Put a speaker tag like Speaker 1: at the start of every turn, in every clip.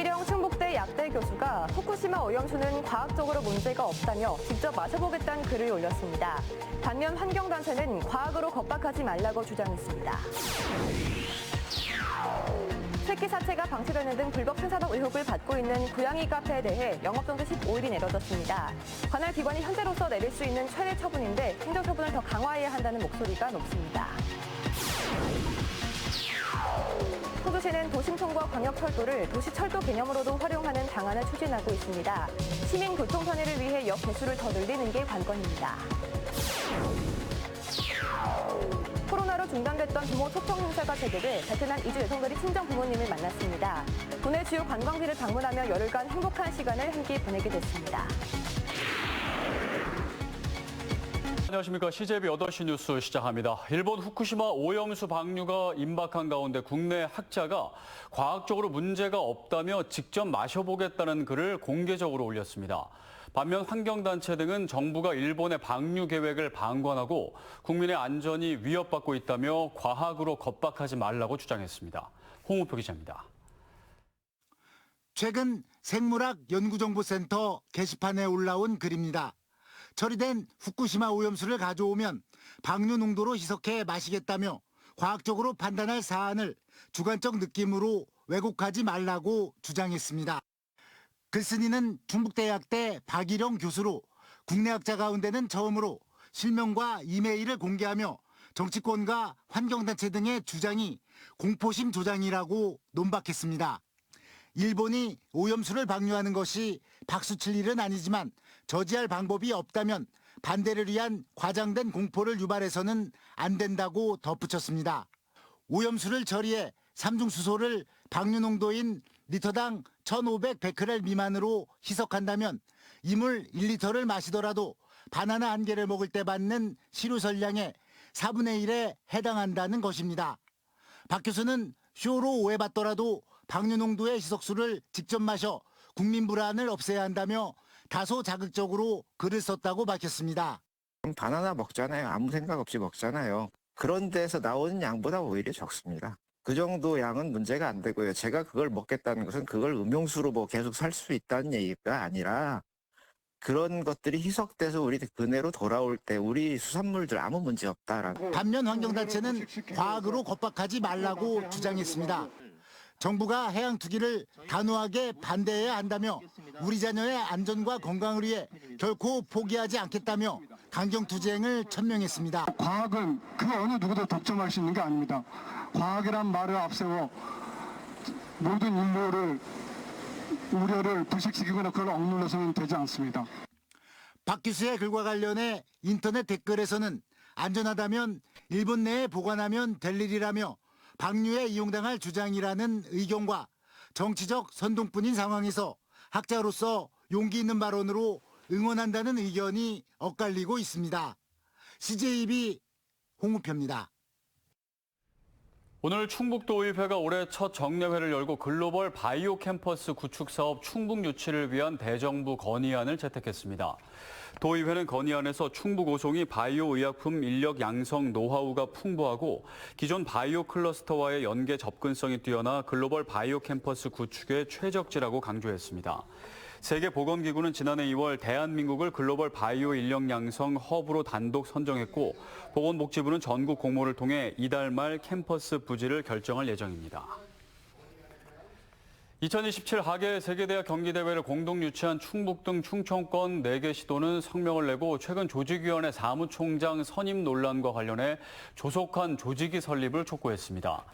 Speaker 1: 박기령 충북대 약대 교수가 후쿠시마 오염수는 과학적으로 문제가 없다며 직접 마셔보겠다는 글을 올렸습니다. 반면 환경단체는 과학으로 겁박하지 말라고 주장했습니다. 새끼 사체가 방치되는 등 불법 생산업 의혹을 받고 있는 고양이 카페에 대해 영업정지 15일이 내려졌습니다. 관할 기관이 현재로서 내릴 수 있는 최대 처분인데 행정처분을 더 강화해야 한다는 목소리가 높습니다. 호주시는 도심통과 광역철도를 도시철도 개념으로도 활용하는 방안을 추진하고 있습니다. 시민 교통 편의를 위해 역 개수를 더 늘리는 게 관건입니다. 코로나로 중단됐던 부모 초청 행사가 재개돼 베트남 이주 여성들이 친정 부모님을 만났습니다. 국내 주요 관광지를 방문하며 열흘간 행복한 시간을 함께 보내게 됐습니다.
Speaker 2: 안녕하십니까. CJB 8시 뉴스 시작합니다. 일본 후쿠시마 오염수 방류가 임박한 가운데 국내 학자가 과학적으로 문제가 없다며 직접 마셔보겠다는 글을 공개적으로 올렸습니다. 반면 환경단체 등은 정부가 일본의 방류 계획을 방관하고 국민의 안전이 위협받고 있다며 과학으로 겁박하지 말라고 주장했습니다. 홍우표 기자입니다.
Speaker 3: 최근 생물학연구정보센터 게시판에 올라온 글입니다. 처리된 후쿠시마 오염수를 가져오면 방류 농도로 희석해 마시겠다며 과학적으로 판단할 사안을 주관적 느낌으로 왜곡하지 말라고 주장했습니다. 글쓴이는 충북대약대 박기령 교수로 국내 학자 가운데는 처음으로 실명과 이메일을 공개하며 정치권과 환경단체 등의 주장이 공포심 조장이라고 논박했습니다. 일본이 오염수를 방류하는 것이 박수칠 일은 아니지만 저지할 방법이 없다면 반대를 위한 과장된 공포를 유발해서는 안 된다고 덧붙였습니다. 오염수를 처리해 삼중수소를 방류 농도인 리터당 1,500베크렐 미만으로 희석한다면 이물 1리터를 마시더라도 바나나 한 개를 먹을 때 받는 시루설량의 4분의 1에 해당한다는 것입니다. 박 교수는 쇼로 오해받더라도 방류 농도의 희석수를 직접 마셔 국민 불안을 없애야 한다며 다소 자극적으로 글을 썼다고 밝혔습니다.
Speaker 4: 바나나 먹잖아요. 아무 생각 없이 먹잖아요. 그런 데서 나오는 양보다 오히려 적습니다. 그 정도 양은 문제가 안 되고요. 제가 그걸 먹겠다는 것은 그걸 음용수로 뭐 계속 살 수 있다는 얘기가 아니라 그런 것들이 희석돼서 우리 근해로 돌아올 때 우리 수산물들 아무 문제 없다라고.
Speaker 3: 반면 환경단체는 과학으로 겁박하지 말라고 주장했습니다. 정부가 해양 투기를 단호하게 반대해야 한다며 우리 자녀의 안전과 건강을 위해 결코 포기하지 않겠다며 강경 투쟁을 천명했습니다.
Speaker 5: 과학은 그 어느 누구도 독점할 수 있는 게 아닙니다. 과학이란 말을 앞세워 모든 인류를 우려를 불식시키거나 그걸 억눌러서는 되지 않습니다.
Speaker 3: 박 교수의 글과 관련해 인터넷 댓글에서는 안전하다면 일본 내에 보관하면 될 일이라며 방류에 이용당할 주장이라는 의견과 정치적 선동뿐인 상황에서 학자로서 용기 있는 발언으로 응원한다는 의견이 엇갈리고 있습니다. CJB 홍우표입니다.
Speaker 2: 오늘 충북도의회가 올해 첫 정례회를 열고 글로벌 바이오 캠퍼스 구축 사업 충북 유치를 위한 대정부 건의안을 채택했습니다. 도의회는 건의안에서 충북 오송이 바이오 의약품 인력 양성 노하우가 풍부하고 기존 바이오 클러스터와의 연계 접근성이 뛰어나 글로벌 바이오 캠퍼스 구축에 최적지라고 강조했습니다. 세계보건기구는 지난해 2월 대한민국을 글로벌 바이오 인력 양성 허브로 단독 선정했고 보건복지부는 전국 공모를 통해 이달 말 캠퍼스 부지를 결정할 예정입니다. 2027 하계 세계대학 경기대회를 공동 유치한 충북 등 충청권 4개 시도는 성명을 내고 최근 조직위원회 사무총장 선임 논란과 관련해 조속한 조직위 설립을 촉구했습니다.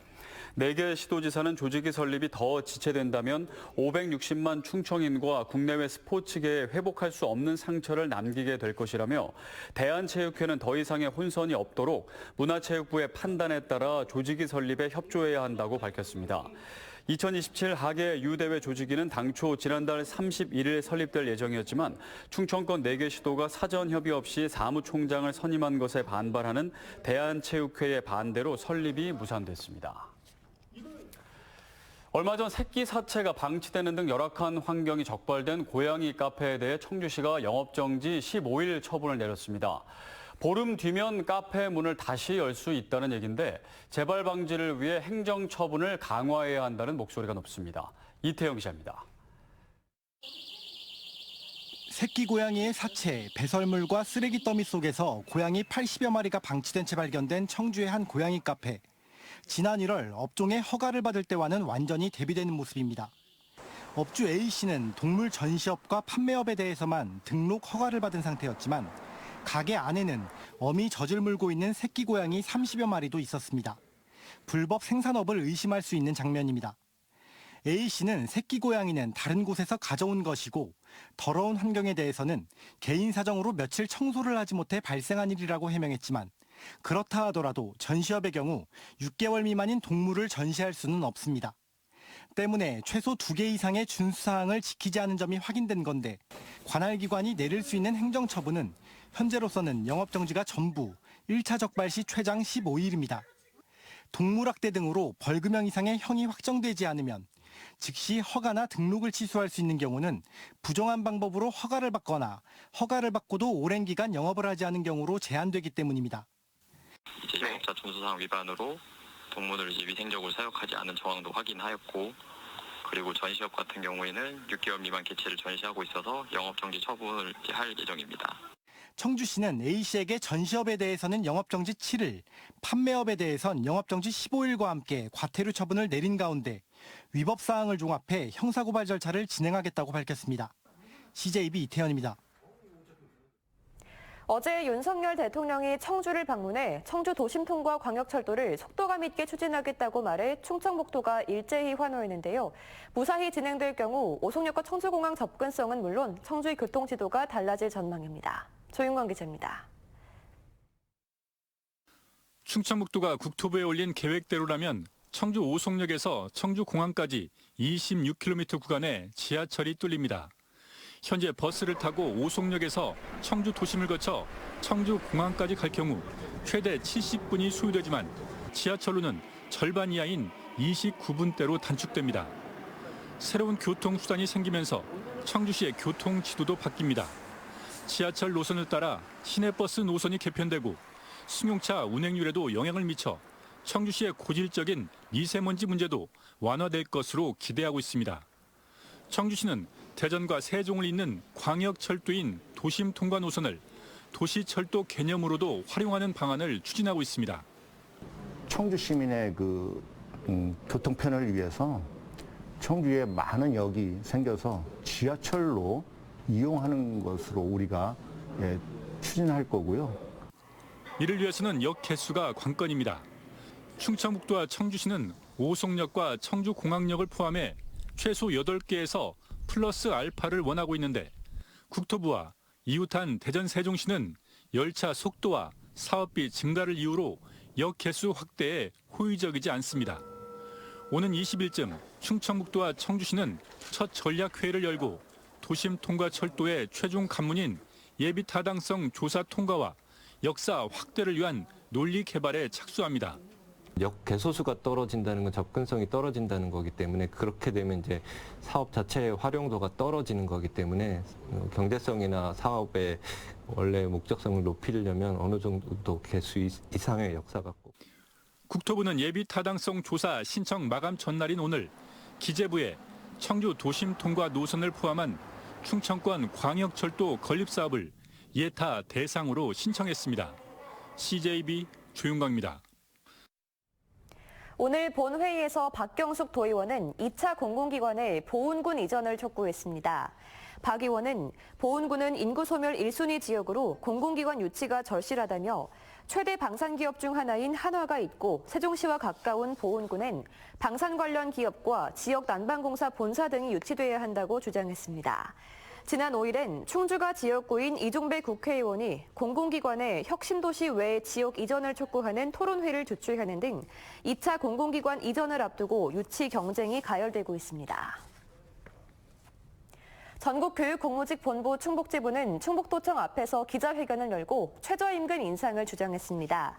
Speaker 2: 4개 시도지사는 조직위 설립이 더 지체된다면 560만 충청인과 국내외 스포츠계에 회복할 수 없는 상처를 남기게 될 것이라며 대한체육회는 더 이상의 혼선이 없도록 문화체육부의 판단에 따라 조직위 설립에 협조해야 한다고 밝혔습니다. 2027 하계 유대회 조직위는 당초 지난달 31일 설립될 예정이었지만 충청권 4개 시도가 사전 협의 없이 사무총장을 선임한 것에 반발하는 대한체육회의 반대로 설립이 무산됐습니다. 얼마 전 새끼 사체가 방치되는 등 열악한 환경이 적발된 고양이 카페에 대해 청주시가 영업정지 15일 처분을 내렸습니다. 보름 뒤면 카페 문을 다시 열 수 있다는 얘기인데 재발 방지를 위해 행정 처분을 강화해야 한다는 목소리가 높습니다. 이태영 기자입니다.
Speaker 6: 새끼 고양이의 사체, 배설물과 쓰레기 더미 속에서 고양이 80여 마리가 방치된 채 발견된 청주의 한 고양이 카페. 지난 1월 업종의 허가를 받을 때와는 완전히 대비되는 모습입니다. 업주 A씨는 동물 전시업과 판매업에 대해서만 등록 허가를 받은 상태였지만 가게 안에는 어미 젖을 물고 있는 새끼 고양이 30여 마리도 있었습니다. 불법 생산업을 의심할 수 있는 장면입니다. A씨는 새끼 고양이는 다른 곳에서 가져온 것이고 더러운 환경에 대해서는 개인 사정으로 며칠 청소를 하지 못해 발생한 일이라고 해명했지만 그렇다 하더라도 전시업의 경우 6개월 미만인 동물을 전시할 수는 없습니다. 때문에 최소 2개 이상의 준수사항을 지키지 않은 점이 확인된 건데 관할 기관이 내릴 수 있는 행정처분은 현재로서는 영업정지가 전부, 1차 적발 시 최장 15일입니다. 동물학대 등으로 벌금형 이상의 형이 확정되지 않으면 즉시 허가나 등록을 취소할 수 있는 경우는 부정한 방법으로 허가를 받거나 허가를 받고도 오랜 기간 영업을 하지 않은 경우로 제한되기 때문입니다.
Speaker 7: 이제 영업자 준수사항 위반으로 동물을 이제 위생적으로 사육하지 않은 정황도 확인하였고, 그리고 전시업 같은 경우에는 6개월 미만 개체를 전시하고 있어서 영업정지 처분을 이제 할 예정입니다.
Speaker 6: 청주시는 A씨에게 전시업에 대해서는 영업정지 7일, 판매업에 대해선 영업정지 15일과 함께 과태료 처분을 내린 가운데 위법사항을 종합해 형사고발 절차를 진행하겠다고 밝혔습니다. CJB 이태현입니다.
Speaker 1: 어제 윤석열 대통령이 청주를 방문해 청주 도심통과 광역철도를 속도감 있게 추진하겠다고 말해 충청북도가 일제히 환호했는데요. 무사히 진행될 경우 오송역과 청주공항 접근성은 물론 청주의 교통지도가 달라질 전망입니다. 조윤건 기자입니다.
Speaker 8: 충청북도가 국토부에 올린 계획대로라면 청주 오송역에서 청주공항까지 26km 구간에 지하철이 뚫립니다. 현재 버스를 타고 오송역에서 청주 도심을 거쳐 청주공항까지 갈 경우 최대 70분이 소요되지만 지하철로는 절반 이하인 29분대로 단축됩니다. 새로운 교통수단이 생기면서 청주시의 교통지도도 바뀝니다. 지하철 노선을 따라 시내버스 노선이 개편되고 승용차 운행률에도 영향을 미쳐 청주시의 고질적인 미세먼지 문제도 완화될 것으로 기대하고 있습니다. 청주시는 대전과 세종을 잇는 광역철도인 도심 통과 노선을 도시철도 개념으로도 활용하는 방안을 추진하고 있습니다.
Speaker 9: 청주 시민의 교통 편을 위해서 청주에 많은 역이 생겨서 지하철로 이용하는 것으로 우리가 추진할 거고요.
Speaker 8: 이를 위해서는 역 개수가 관건입니다. 충청북도와 청주시는 오송역과 청주공항역을 포함해 최소 8개에서 플러스 알파를 원하고 있는데 국토부와 이웃한 대전 세종시는 열차 속도와 사업비 증가를 이유로 역 개수 확대에 호의적이지 않습니다. 오는 20일쯤 충청북도와 청주시는 첫 전략회의를 열고 도심 통과 철도의 최종 관문인 예비 타당성 조사 통과와 역사 확대를 위한 논리 개발에 착수합니다.
Speaker 10: 역 개소수가 떨어진다는 건 접근성이 떨어진다는 거기 때문에 그렇게 되면 이제 사업 자체의 활용도가 떨어지는 거기 때문에 경제성이나 사업의 원래 목적성을 높이려면 어느 정도 개수 이상의 역사가 꼭.
Speaker 8: 국토부는 예비 타당성 조사 신청 마감 전날인 오늘 기재부에 청주 도심 통과 노선을 포함한 충청권 광역철도 건립 사업을 예타 대상으로 신청했습니다. CJB 조윤광입니다.
Speaker 1: 오늘 본회의에서 박경숙 도의원은 2차 공공기관의 보훈군 이전을 촉구했습니다. 박 의원은 보훈군은 인구 소멸 1순위 지역으로 공공기관 유치가 절실하다며 최대 방산기업 중 하나인 한화가 있고 세종시와 가까운 보훈군엔 방산 관련 기업과 지역 난방공사 본사 등이 유치돼야 한다고 주장했습니다. 지난 5일엔 충주가 지역구인 이종배 국회의원이 공공기관의 혁신도시 외 지역 이전을 촉구하는 토론회를 주최하는 등 2차 공공기관 이전을 앞두고 유치 경쟁이 가열되고 있습니다. 전국교육공무직본부 충북지부는 충북도청 앞에서 기자회견을 열고 최저임금 인상을 주장했습니다.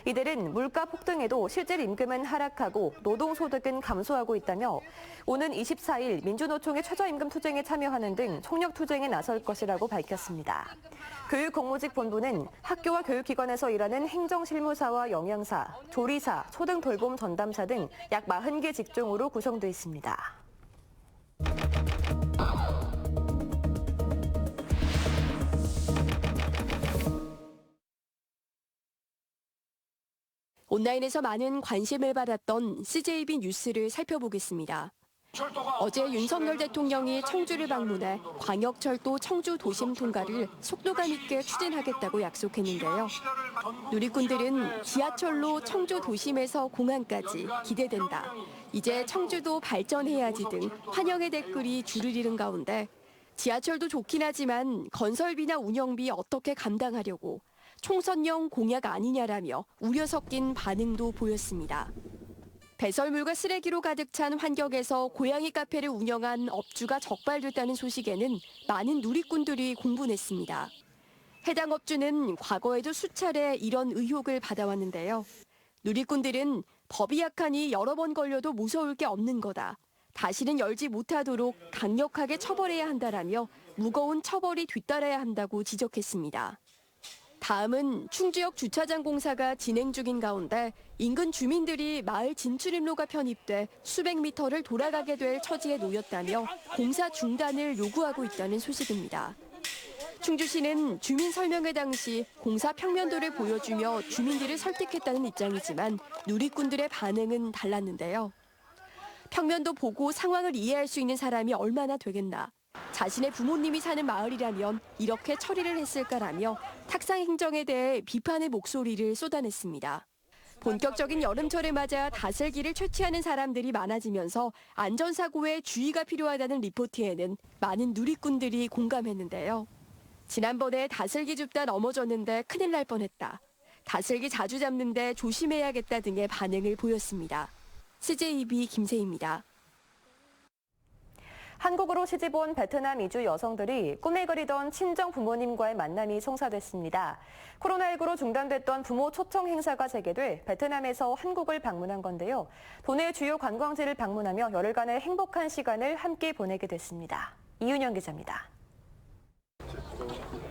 Speaker 1: 이들은 물가 폭등에도 실질 임금은 하락하고 노동소득은 감소하고 있다며 오는 24일 민주노총의 최저임금 투쟁에 참여하는 등 총력 투쟁에 나설 것이라고 밝혔습니다. 교육공무직본부는 학교와 교육기관에서 일하는 행정실무사와 영양사, 조리사, 초등돌봄 전담사 등 약 40개 직종으로 구성돼 있습니다.
Speaker 11: 온라인에서 많은 관심을 받았던 CJB 뉴스를 살펴보겠습니다. 어제 윤석열 대통령이 청주를 방문해 광역철도 청주 도심 통과를 속도감 있게 추진하겠다고 약속했는데요. 누리꾼들은 지하철로 청주 도심에서 공항까지 기대된다. 이제 청주도 발전해야지 등 환영의 댓글이 줄을 이룬 가운데 지하철도 좋긴 하지만 건설비나 운영비 어떻게 감당하려고 총선용 공약 아니냐라며 우려 섞인 반응도 보였습니다. 배설물과 쓰레기로 가득 찬 환경에서 고양이 카페를 운영한 업주가 적발됐다는 소식에는 많은 누리꾼들이 공분했습니다. 해당 업주는 과거에도 수차례 이런 의혹을 받아왔는데요. 누리꾼들은 법이 약하니 여러 번 걸려도 무서울 게 없는 거다. 다시는 열지 못하도록 강력하게 처벌해야 한다라며 무거운 처벌이 뒤따라야 한다고 지적했습니다. 다음은 충주역 주차장 공사가 진행 중인 가운데 인근 주민들이 마을 진출입로가 편입돼 수백 미터를 돌아가게 될 처지에 놓였다며 공사 중단을 요구하고 있다는 소식입니다. 충주시는 주민 설명회 당시 공사 평면도를 보여주며 주민들을 설득했다는 입장이지만 누리꾼들의 반응은 달랐는데요. 평면도 보고 상황을 이해할 수 있는 사람이 얼마나 되겠나. 자신의 부모님이 사는 마을이라면 이렇게 처리를 했을까라며 탁상 행정에 대해 비판의 목소리를 쏟아냈습니다. 본격적인 여름철을 맞아 다슬기를 채취하는 사람들이 많아지면서 안전사고에 주의가 필요하다는 리포트에는 많은 누리꾼들이 공감했는데요. 지난번에 다슬기 줍다 넘어졌는데 큰일 날 뻔했다. 다슬기 자주 잡는데 조심해야겠다 등의 반응을 보였습니다. CJB 김세희입니다.
Speaker 1: 한국으로 시집온 베트남 이주 여성들이 꿈에 그리던 친정 부모님과의 만남이 성사됐습니다. 코로나19로 중단됐던 부모 초청 행사가 재개돼 베트남에서 한국을 방문한 건데요. 도내 주요 관광지를 방문하며 열흘간의 행복한 시간을 함께 보내게 됐습니다. 이윤영 기자입니다.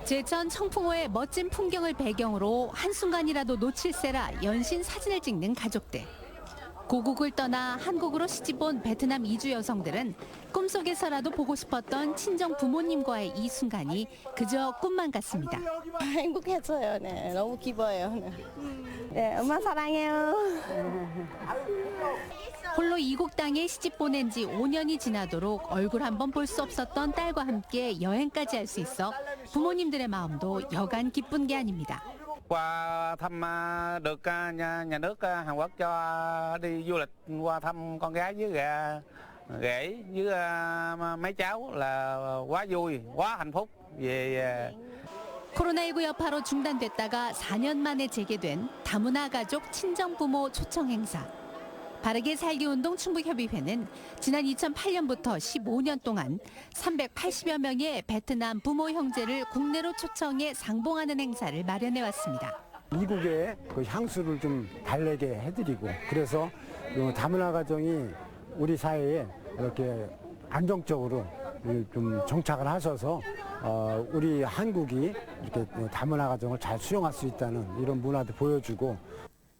Speaker 12: 제천 청풍호의 멋진 풍경을 배경으로 한순간이라도 놓칠세라 연신 사진을 찍는 가족들. 고국을 떠나 한국으로 시집온 베트남 이주 여성들은 꿈속에서라도 보고 싶었던 친정 부모님과의 이 순간이 그저 꿈만 같습니다.
Speaker 13: 행복했어요. 네, 너무 기뻐요. 네, 엄마 사랑해요.
Speaker 12: 홀로 이국 땅에 시집 보낸 지 5년이 지나도록 얼굴 한번 볼 수 없었던 딸과 함께 여행까지 할 수 있어 부모님들의 마음도 여간 기쁜 게 아닙니다.
Speaker 14: Qua thăm được nhà nước Hàn Quốc cho đi du lịch qua thăm con gái với rể với mấy cháu là quá vui, quá hạnh phúc về.
Speaker 12: 코로나19 여파로 중단됐다가 4년 만에 재개된 다문화 가족 친정부모 초청 행사. 바르게 살기 운동 충북협의회는 지난 2008년부터 15년 동안 380여 명의 베트남 부모 형제를 국내로 초청해 상봉하는 행사를 마련해 왔습니다.
Speaker 15: 이국의 그 향수를 좀 달래게 해드리고 그래서 다문화 가정이 우리 사회에 이렇게 안정적으로 좀 정착을 하셔서 우리 한국이 이렇게 다문화 가정을 잘 수용할 수 있다는 이런 문화도 보여주고.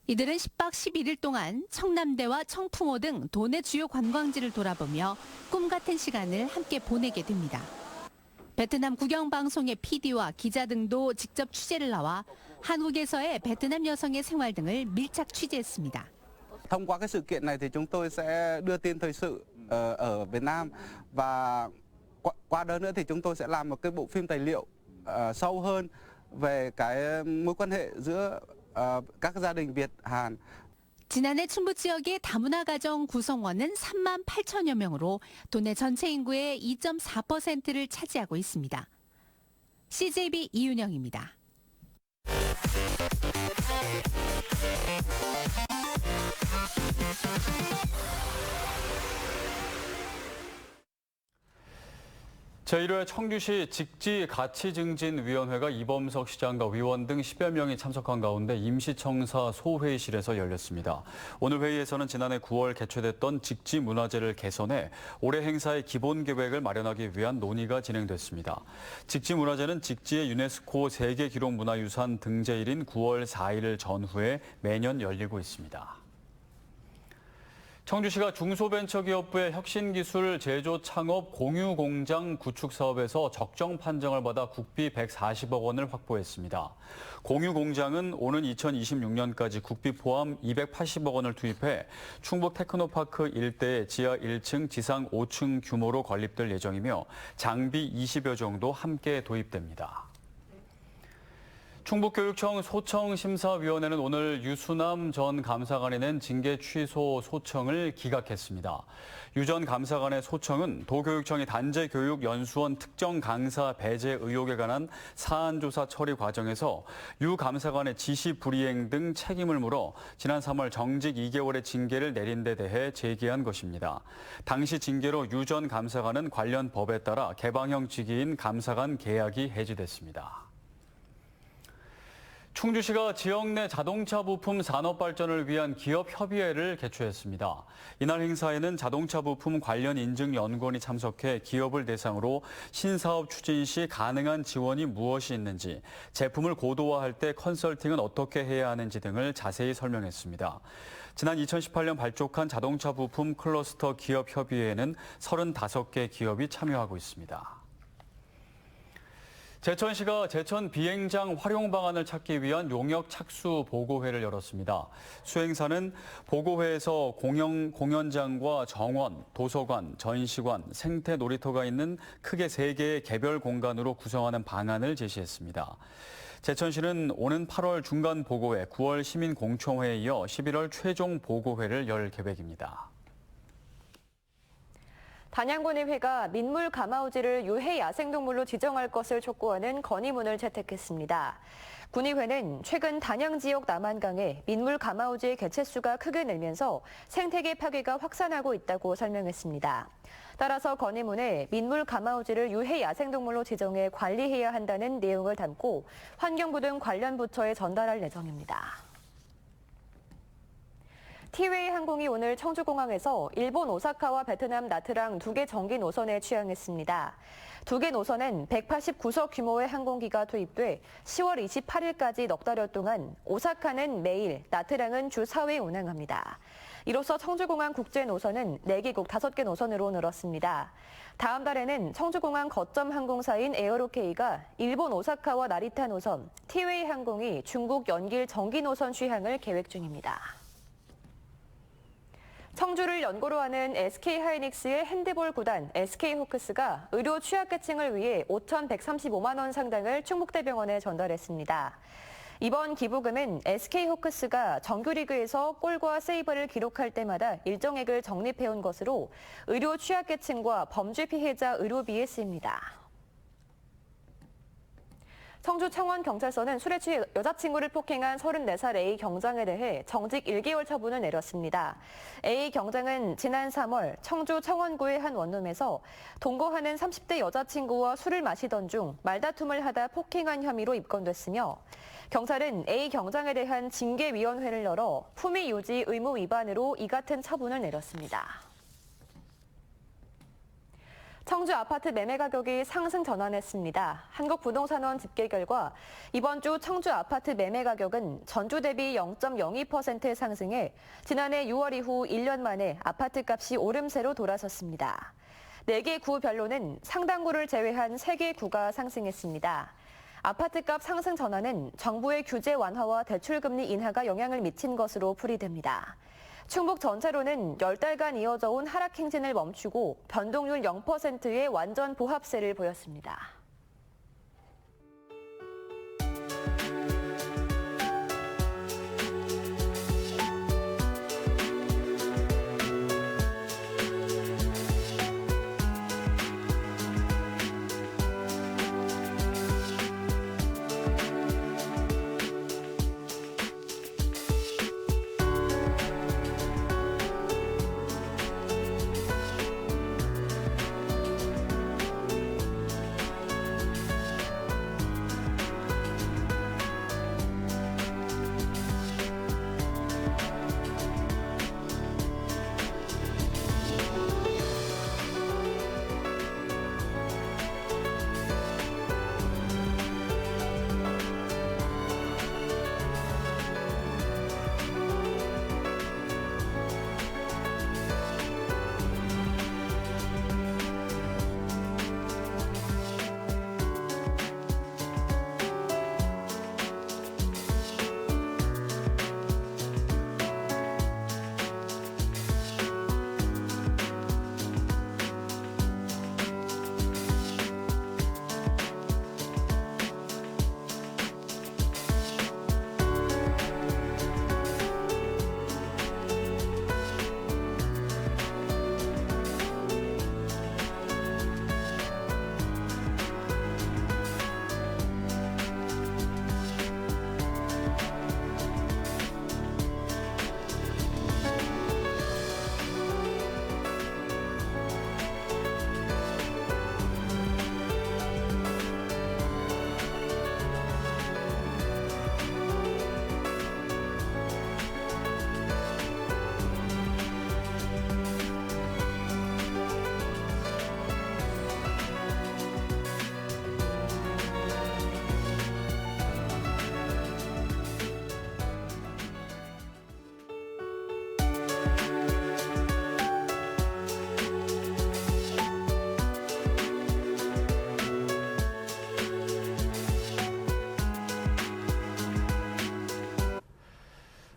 Speaker 12: 이들은 10박 11일 동안 청남대와 청풍호 등 도내 주요 관광지를 돌아보며 꿈 같은 시간을 함께 보내게 됩니다. 베트남 국영방송의 PD와 기자 등도 직접 취재를 나와 한국에서의 베트남 여성의 생활 등을 밀착 취재했습니다.
Speaker 14: Thông qua cái sự kiện này thì chúng tôi sẽ đưa tin thời sự ở Việt Nam và qua đó nữa thì chúng tôi sẽ làm một cái bộ phim tài liệu sâu hơn về cái mối quan hệ giữa các gia đình Việt Hàn.
Speaker 12: 지난해 충북 지역의 다문화 가정 구성원은 3만 8천여 명으로 도내 전체 인구의 2.4%를 차지하고 있습니다. CJB 이윤영입니다.
Speaker 2: 제1회 청주시 직지가치증진위원회가 이범석 시장과 위원 등 10여 명이 참석한 가운데 임시청사 소회의실에서 열렸습니다. 오늘 회의에서는 지난해 9월 개최됐던 직지문화재를 개선해 올해 행사의 기본 계획을 마련하기 위한 논의가 진행됐습니다. 직지문화재는 직지의 유네스코 세계기록문화유산 등재일인 9월 4일 전후에 매년 열리고 있습니다. 청주시가 중소벤처기업부의 혁신기술 제조 창업 공유공장 구축 사업에서 적정 판정을 받아 국비 140억 원을 확보했습니다. 공유공장은 오는 2026년까지 국비 포함 280억 원을 투입해 충북 테크노파크 일대에 지하 1층, 지상 5층 규모로 건립될 예정이며 장비 20여 정도 함께 도입됩니다. 충북교육청 소청심사위원회는 오늘 유수남 전 감사관이 낸 징계 취소 소청을 기각했습니다. 유 전 감사관의 소청은 도교육청이 단재교육연수원 특정 강사 배제 의혹에 관한 사안조사 처리 과정에서 유 감사관의 지시 불이행 등 책임을 물어 지난 3월 정직 2개월의 징계를 내린 데 대해 제기한 것입니다. 당시 징계로 유 전 감사관은 관련 법에 따라 개방형 직위인 감사관 계약이 해지됐습니다. 충주시가 지역 내 자동차 부품 산업 발전을 위한 기업협의회를 개최했습니다. 이날 행사에는 자동차 부품 관련 인증연구원이 참석해 기업을 대상으로 신사업 추진 시 가능한 지원이 무엇이 있는지, 제품을 고도화할 때 컨설팅은 어떻게 해야 하는지 등을 자세히 설명했습니다. 지난 2018년 발족한 자동차 부품 클러스터 기업협의회에는 35개 기업이 참여하고 있습니다. 제천시가 제천 비행장 활용 방안을 찾기 위한 용역 착수 보고회를 열었습니다. 수행사는 보고회에서 공연장과 정원, 도서관, 전시관, 생태 놀이터가 있는 크게 3개의 개별 공간으로 구성하는 방안을 제시했습니다. 제천시는 오는 8월 중간 보고회, 9월 시민 공청회에 이어 11월 최종 보고회를 열 계획입니다.
Speaker 1: 단양군의회가 민물 가마우지를 유해 야생동물로 지정할 것을 촉구하는 건의문을 채택했습니다. 군의회는 최근 단양 지역 남한강에 민물 가마우지의 개체수가 크게 늘면서 생태계 파괴가 확산하고 있다고 설명했습니다. 따라서 건의문에 민물 가마우지를 유해 야생동물로 지정해 관리해야 한다는 내용을 담고 환경부 등 관련 부처에 전달할 예정입니다. 티웨이 항공이 오늘 청주공항에서 일본 오사카와 베트남 나트랑 2개 정기 노선에 취항했습니다. 2개 노선엔 189석 규모의 항공기가 투입돼 10월 28일까지 넉 달여 동안 오사카는 매일, 나트랑은 주 4회 운항합니다. 이로써 청주공항 국제 노선은 4개국 5개 노선으로 늘었습니다. 다음 달에는 청주공항 거점 항공사인 에어로케이가 일본 오사카와 나리타 노선, 티웨이 항공이 중국 연길 정기 노선 취항을 계획 중입니다. 청주를 연고로 하는 SK하이닉스의 핸드볼 구단 SK호크스가 의료 취약계층을 위해 5,135만 원 상당을 충북대병원에 전달했습니다. 이번 기부금은 SK호크스가 정규리그에서 골과 세이브를 기록할 때마다 일정액을 적립해온 것으로 의료 취약계층과 범죄 피해자 의료비에 쓰입니다. 청주 청원경찰서는 술에 취해 여자친구를 폭행한 34살 A 경장에 대해 정직 1개월 처분을 내렸습니다. A 경장은 지난 3월 청주 청원구의 한 원룸에서 동거하는 30대 여자친구와 술을 마시던 중 말다툼을 하다 폭행한 혐의로 입건됐으며 경찰은 A 경장에 대한 징계위원회를 열어 품위 유지 의무 위반으로 이 같은 처분을 내렸습니다. 청주 아파트 매매 가격이 상승 전환했습니다. 한국부동산원 집계 결과 이번 주 청주 아파트 매매 가격은 전주 대비 0.02% 상승해 지난해 6월 이후 1년 만에 아파트 값이 오름세로 돌아섰습니다. 4개 구별로는 상당구를 제외한 3개 구가 상승했습니다. 아파트값 상승 전환은 정부의 규제 완화와 대출금리 인하가 영향을 미친 것으로 풀이됩니다. 충북 전체로는 10달간 이어져 온 하락 행진을 멈추고 변동률 0%의 완전 보합세를 보였습니다.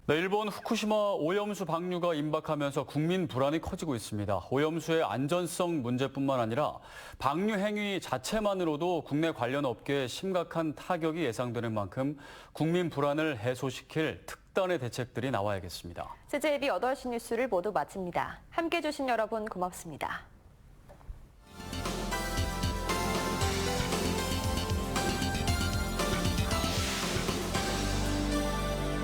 Speaker 2: 네, 일본 후쿠시마 오염수 방류가 임박하면서 국민 불안이 커지고 있습니다. 오염수의 안전성 문제뿐만 아니라 방류 행위 자체만으로도 국내 관련 업계에 심각한 타격이 예상되는 만큼 국민 불안을 해소시킬 특단의 대책들이 나와야겠습니다.
Speaker 1: CJB 8시 뉴스를 모두 마칩니다. 함께해 주신 여러분 고맙습니다.